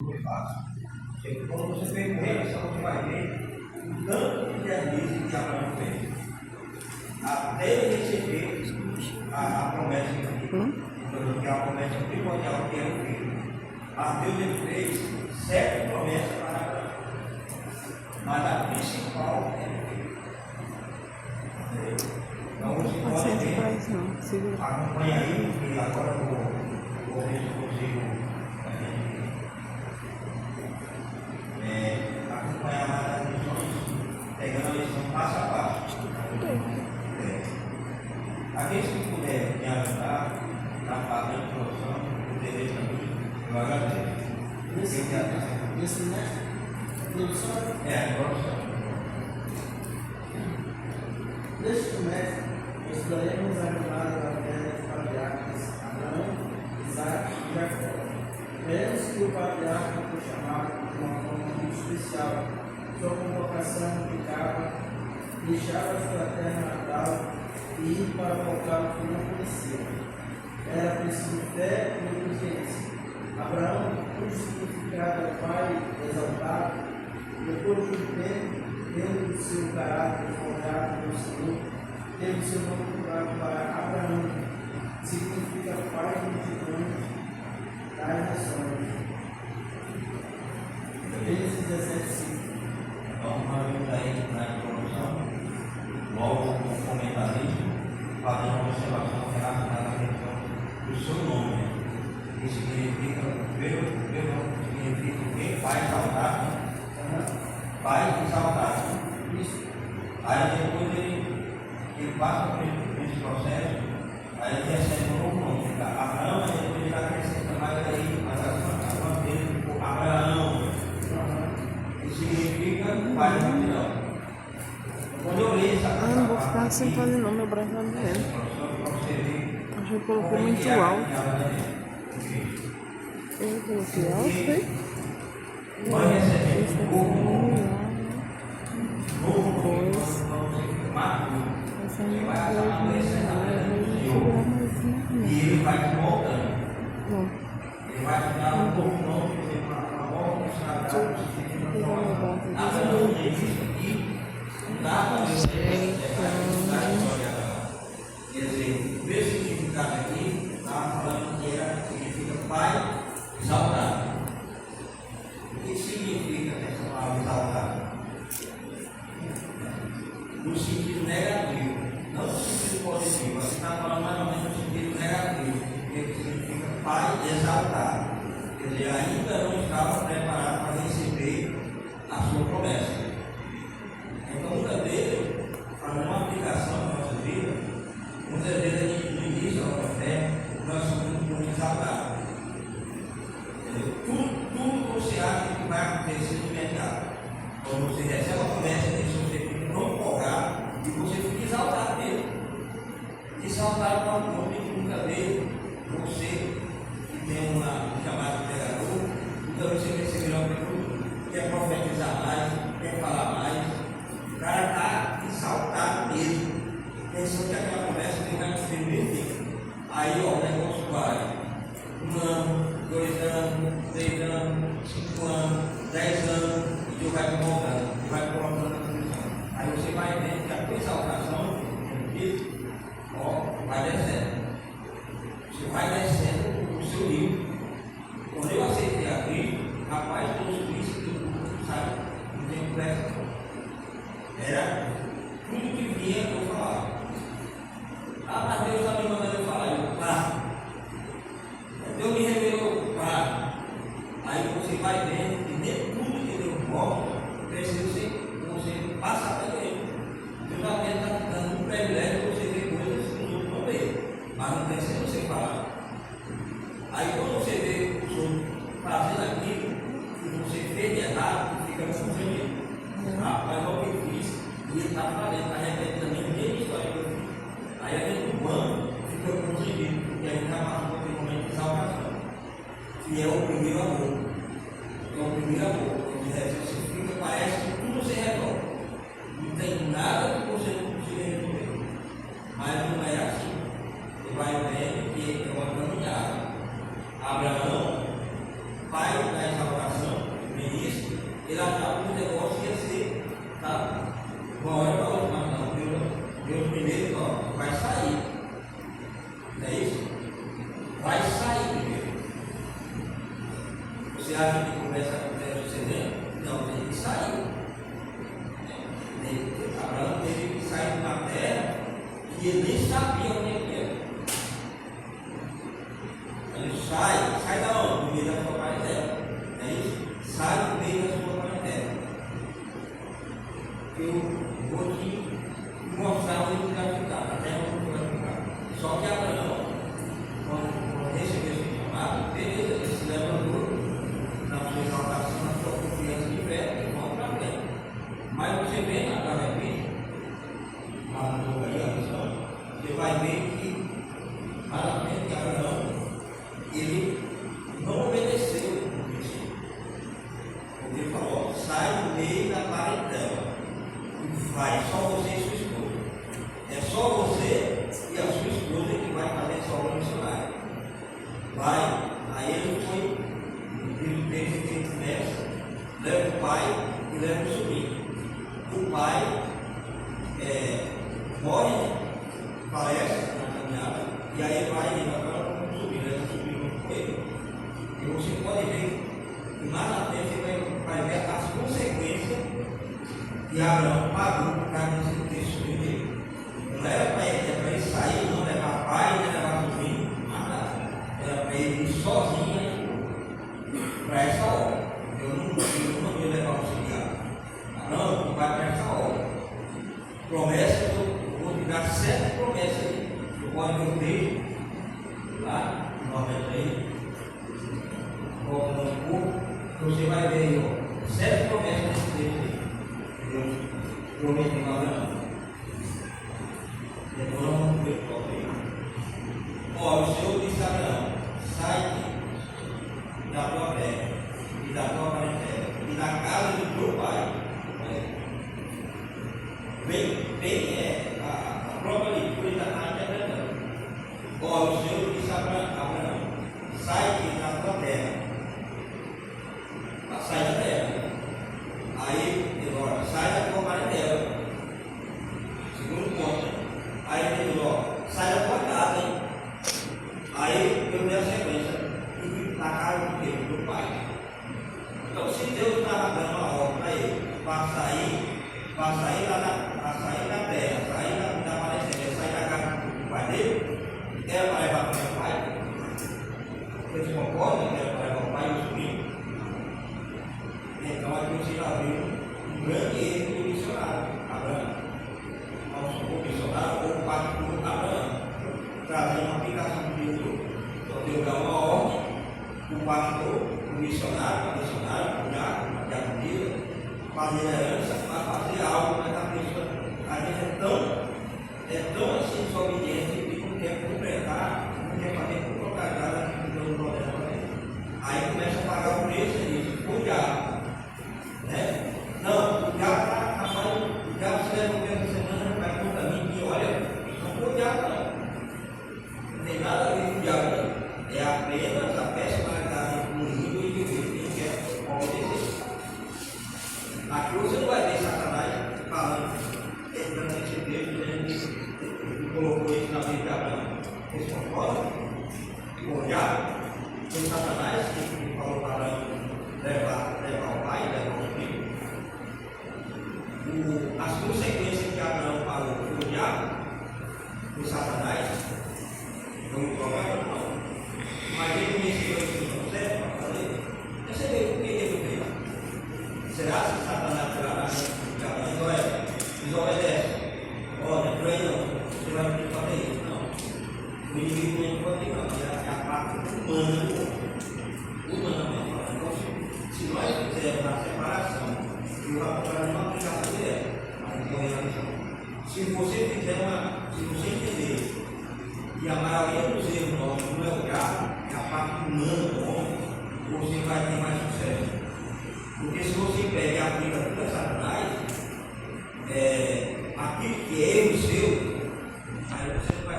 Quando você vê com ele, só você vai ver o tanto de dias que Abraão fez. Até ele receber a promessa de Deus, que é a promessa primordial que era o filho. Mas Deus ele fez 7 promessas para Abraão. Mas a principal é o filho. Então você pode ver, acompanha aí, que agora eu vou ver se eu consigo acompanhar mais as lições, pegando a lição passo a passo. Aqueles que puderem me ajudar na parte da introdução, o dever também, eu agradeço. Esse mestre, introdução? A introdução. Neste mestre, estudaremos a jornada da terra dos patriarcas Abraão, Isaac e Jacó. Veremos que o patriarca foi chamado de uma forma muito especial. Sua convocação implicava deixar a sua terra natal e ir para o local que não conhecia. Era preciso fé e obediência. Abraão, cujo significado é pai exaltado, depois de um tempo, tendo o seu caráter forjado pelo Senhor, teve o seu nome mudado para Abraão, que significa pai de multidões das nações. Gênesis 17:5. Então, nós vimos aí na introdução, logo o comentarismo, fazendo uma observação relacionada à questão do seu nome. Isso significa, significa o quê? Pai exaltado, né? Pai exaltado. Isso. Aí depois ele passa por esse processo, aí ele recebe um novo nome. Abraão, aí depois ele acrescenta mais aí, a nome dele ficou Abraão. Que significa pai de multidão. Quando eu li essa não vou ficar sentado não, meu braço vai doendo. Acho que eu coloquei muito alto. Eu coloquei alto, foi? Vai receber um novo Essa minha e ele vai te voltando. Não. Ele vai te dar um novo nome, uma volta, Abraão existe aqui, nada quer dizer, o meu significado aqui, estava falando que significa pai exaltado. O que significa essa palavra exaltado? No sentido negativo, não no sentido positivo. Aqui está falando mais ou menos no sentido negativo, que significa pai exaltado. Quer dizer, ainda não estava preparado para receber a sua promessa. Então, muitas vezes, fazendo uma aplicação na nossa vida, muitas vezes a gente, no início da nossa fé, nós somos muito exaltados. Tudo que você acha que vai acontecer de imediato. Quando você recebe a promessa de Deus, você fica tão empolgado e você fica exaltado mesmo. Exaltado para um ponto que muitas vezes você, que tem uma chamada de pregador, muitas vezes você recebe uma pergunta, quer profetizar mais, quer falar mais. O cara está exaltado mesmo, pensando que aquela promessa tem que cumprir mesmo. Aí, ó, o negócio vai 1 ano, 2 anos, 3 anos, 5 anos, 10 anos, e Deus vai colocando, e vai colocando na posição. Aí você vai vendo que a tua exaltação, ó, vai descendo. Você vai descendo o seu nível. Quando eu aceitei a Cristo, rapaz, tudo isso que eu sabe, não tem pressa. Era tudo que vinha eu falava. Mas Deus está me mandando eu falar. Deus me revelou, Aí você vai vendo que nem tudo que Deus mostra precisa você passar pelo ele. Deus até está dando um privilégio de você ver coisas que os outros não veem, mas não precisa você falar. Aí quando você vê os outros fazendo aquilo que você fez de errado, fica confundido. Rapaz, olha o que eu fiz, e ele está fazendo, está repetindo a mesma história que eu fiz. Aí a gente humano fica confundido, porque a gente está passando por um momento de salvação, que é o primeiro amor. É o primeiro amor. Quando você fica, parece que tudo se resolve. Não tem nada que você não consiga resolver. Mas não é assim. Você vai vendo que é uma caminhada. Abraão, pai da exaltação. Você acha que começa a suceder? Não, tem que sair. Abraão teve que sair de uma terra que ele nem sabia onde ele era. Ele sai da onde? Do meio da sua parentela. É isso? Sai do meio da sua parentela. Eu vou te mostrar onde ele vai ficar, a terra onde ele vai ficar. Só que Abraão, quando recebeu esse chamado, beleza, ele se levantou na sua exaltação, na sua confiança de fé, e vão para frente. Mas você vê na Bíblia, lá no Evangelho, você vai ver que claramente Abraão, ele não obedeceu o princípio. Ele falou: sai do meio da parentela e vai, só você e sua esposa. É só você e a sua esposa que vai fazer essa obra missionária. Vai. Aí ele foi, ele começa, leva o pai e leva o sobrinho. O pai morre, falece na caminhada, e aí vai e agora com o sobrinho com ele. E você pode ver que mais na frente você vai ver as consequências que Abraão pagou por causa desse sobrinho dele. Não era para ele sair, não levar pai, nem levar sobrinho, nada. Era para ele ir sozinho para essa obra. Eu não ia levar o auxiliar. Não, vai para essa obra. Promessa, eu vou te dar 7 promessas aí. Eu pode ver o texto lá, no 93, volta no corpo, você vai ver aí, ó, 7 promessas nesse texto aí. Deus prometeu a Abraão. Depois vamos ver o top aí. Ó, o Senhor disse a Abraão: sai da tua terra e da tua parentela e da casa do teu pai. Bem, a própria leitura está interpretando. Ó, o Senhor disse a Abraão: sai da tua terra. Sai da terra. Aí, agora, sai da tua parentela. Segundo ponto. Aí ele diz: ó, sai da tua casa, hein? Aí eu dei a sequência. E na casa do quê? Do pai. Então, se Deus estava dando uma ordem para ele, para sair da terra, sair da parentela, sair da casa do pai dele, era para levar para o pai. Vocês concordam que era para levar o pai e o sobrinho? Então aqui você já viu um grande erro do missionário, Abraão. Vamos supor, o missionário ou o pai do Abraão, trazendo uma aplicação do livro. Então Deus dá uma ordem, o pastor, o missionário, o diácono, a diaconisa, fazer a herança, para fazer algo, mas a pessoa, a gente é tão assim desobediente que não quer completar, não quer fazer com propriedade aquilo que Deus não quer. Aí começa a pagar o preço disso, o diabo. Né? Não, o diabo está rapaz, o diabo se leva essa semana, vai contra mim e olha, não foi o diabo não. Não tem nada a ver com o diabo não. É apenas a personalidade do nível e que quer obedecer. Aqui você não vai ver Satanás falando, entrando nesse texto, ele colocou isso na Bíblia de Abraão. Vocês concordam? Com o diabo? Foi Satanás que falou para Abraão levar o pai, levar o filho. As consequências que Abraão falou foi o diabo, foi Satanás, foi o problema, não. Mas ele mencionou isso no certo para fazer. Você vê o que ele fez? Será que Satanás tirar na mente de Abraão? Olha, desobedece. Olha, por aí não, você vai ter que fazer isso. Não. O inimigo não pode ter, não. É a parte humana do homem. Humana mesmo. Então, se nós fizermos a separação, eu vou apontar uma aplicação direta. Se você entender que a maioria dos erros nossos não é o diabo, é a parte humana do homem, você vai ter mais sucesso. Porque se você pega e aplica tudo a Satanás, aquilo que é erro seu, aí você vai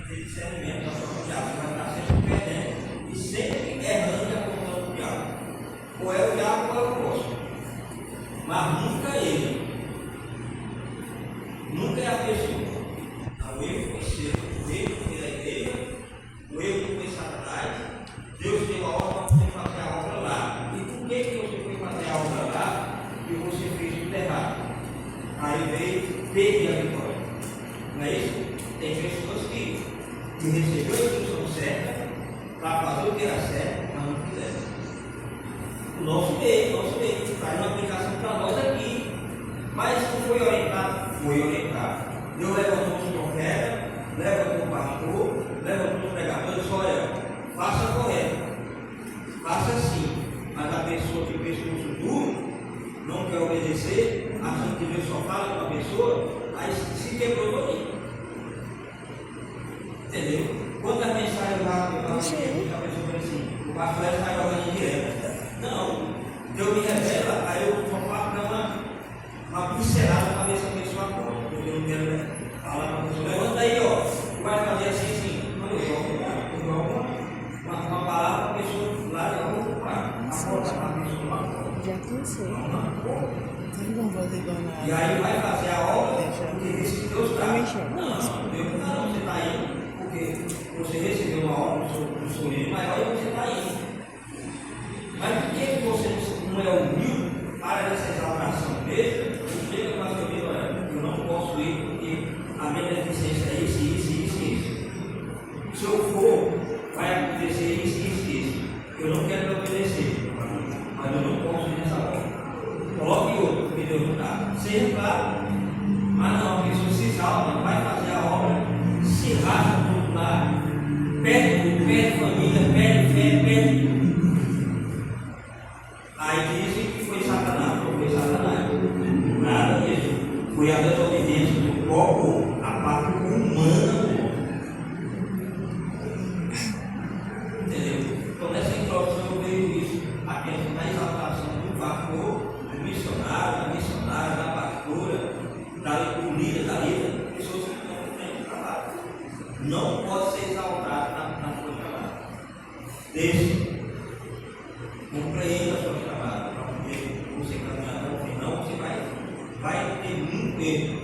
ter discernimento da sua diabo, você vai estar sempre perdendo e sempre errando a condição do diabo. Ou é o diabo ou é o próximo, mas nunca ele. Nunca é a pessoa. O erro foi seu, o erro foi da igreja, o erro foi Satanás. Deus deu a ordem para você fazer a obra lá. nosso meio, faz uma aplicação para nós aqui. Mas não foi orientado? Foi orientado. Deus levantou os profetas, levantou o pastor, levantou os pregadores, olha, faça correto, faça assim. Mas a pessoa que pescoço duro, não quer obedecer, achando que Deus só fala com a pessoa, aí se quebrou todinho. Entendeu? Quantas mensagens lá a pessoa fala assim, o pastor está jogando direto. Não, Deus me revela, aí eu só faço uma pincelada para ver se a pessoa acorda. Porque eu não quero falar para a pessoa, levanta aí, ó, vai fazer assim. Não, eu jogo uma palavra para a pessoa lá e eu vou ocupar. Acorda para a pessoa acorda. Já cansei. Não vou ligar nada. E aí vai fazer a obra porque Deus está. Não, Deus não, você está indo porque você recebeu uma obra do seu livro, mas olha onde você está indo. Mas por que você não é humilde para essa exaltação mesmo? Chega com a sua vida, olha, eu não posso ir porque a minha deficiência é isso. Se eu for, vai acontecer isso. Eu não quero me obedecer, mas eu não posso ir nessa obra. Coloque outro, que Deus não está. Seja claro. Mas não, a pessoa se exalta, vai fazer a obra, se rasga do outro lado, perde família, perde fé, perde tudo. Aí dizem que foi Satanás, não foi Satanás. Nada disso. Foi a desobediência do próprio, a parte humana. Entendeu? Então nessa introdução eu vejo isso, a questão da exaltação do pastor, do missionário, da missionária, da pastora, do líder, da líder, pessoas que estão no frente do trabalho. Não pode ser exaltado na sua chamada. Deixe, compreenda a sua chamada, para poder você caminhar até o final, você vai ter muito erro.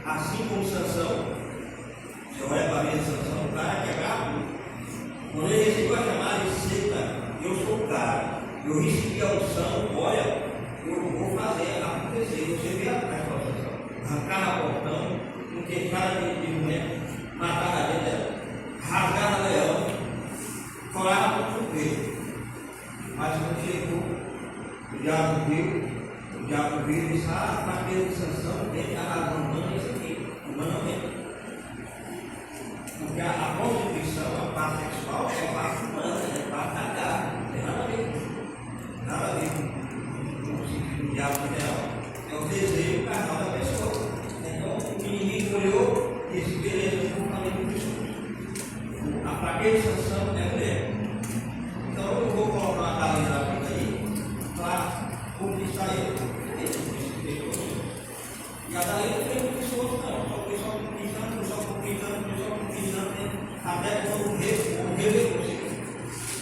Assim como Sansão, você olha para a vida de Sansão, o cara que é bravo. Quando ele recebeu a chamada, ele disse, eu sou o cara, eu recebi a unção, olha, eu vou fazer acontecer. Você vê a situação, arrancar a portão, não ter cara de mulher, matar a gente dela, rasgar a leão, colar com o peito. Mas quando chegou, o diabo viu e disse, para ter Sansão, tem que a razão humana é isso aqui, humanamente. Porque a prostituição, a parte sexual, é a parte humana, é a parte da carne, não tem nada a ver com o sentido do diabo ideal. É o desejo carnal da pessoa. Então, o inimigo olhou e disse, beleza, eu vou fazer com isso. A fraqueza de Sansão é mulher. Então, eu vou colocar uma galinha na vida aí para conquistar ele. E a galinha não tem muito esforço, não. Só o pessoal conquistando, até quando revelou.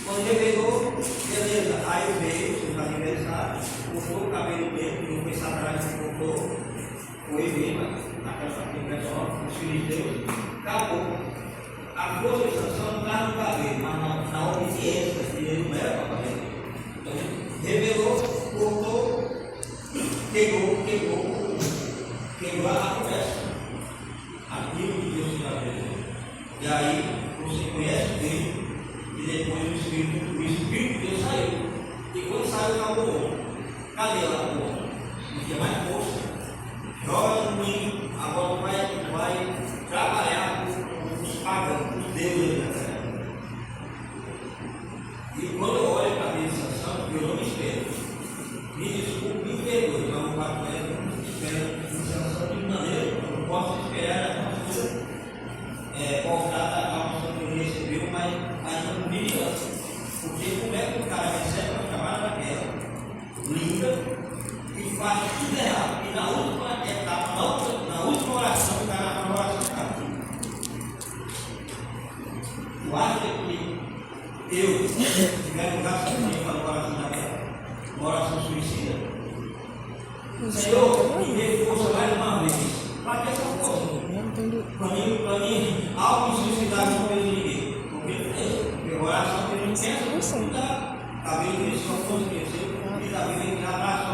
Quando revelou, beleza, aí veio, seus aniversários, cortou o cabelo dele, que não foi Satanás que cortou, foi viva, aquele pessoal, os filhos de Deus, acabou. A força de Sansão não está no cabelo, mas na obediência, que ele não era para fazer. Então, revelou, cortou, quebrou a conversa. Aquilo que Deus está vendo. E aí você conhece Deus e depois o Espírito de Deus saiu. E quando saiu, acabou. Cadê lá o outro? Não tinha mais força. Joga no ninho, agora vai trabalhar com os pagãos, com os deuses da terra. E quando eu olho para a vida de Sansão, eu não me espero. Me desculpe, me perdoe, mas o papo espera de Sansão de maneira, eu não posso esperar a coisa voltar da calma que ele recebeu, mas ainda não vive antes. Porque como é que o cara recebe uma chamada daquela, linda, e faz tudo errado, e na última etapa, na última oração, o cara fala oração cara. Tu acha que eu, se tiver um gasto de para uma oração daquela, uma oração suicida? Senhor, me dê força mais uma vez. Para que essa força? Para mim, algo suicidar não fez ninguém. Porque a oração que ele não pensa, não dá. Talvez ele só fosse esquecer, e talvez ele já abraça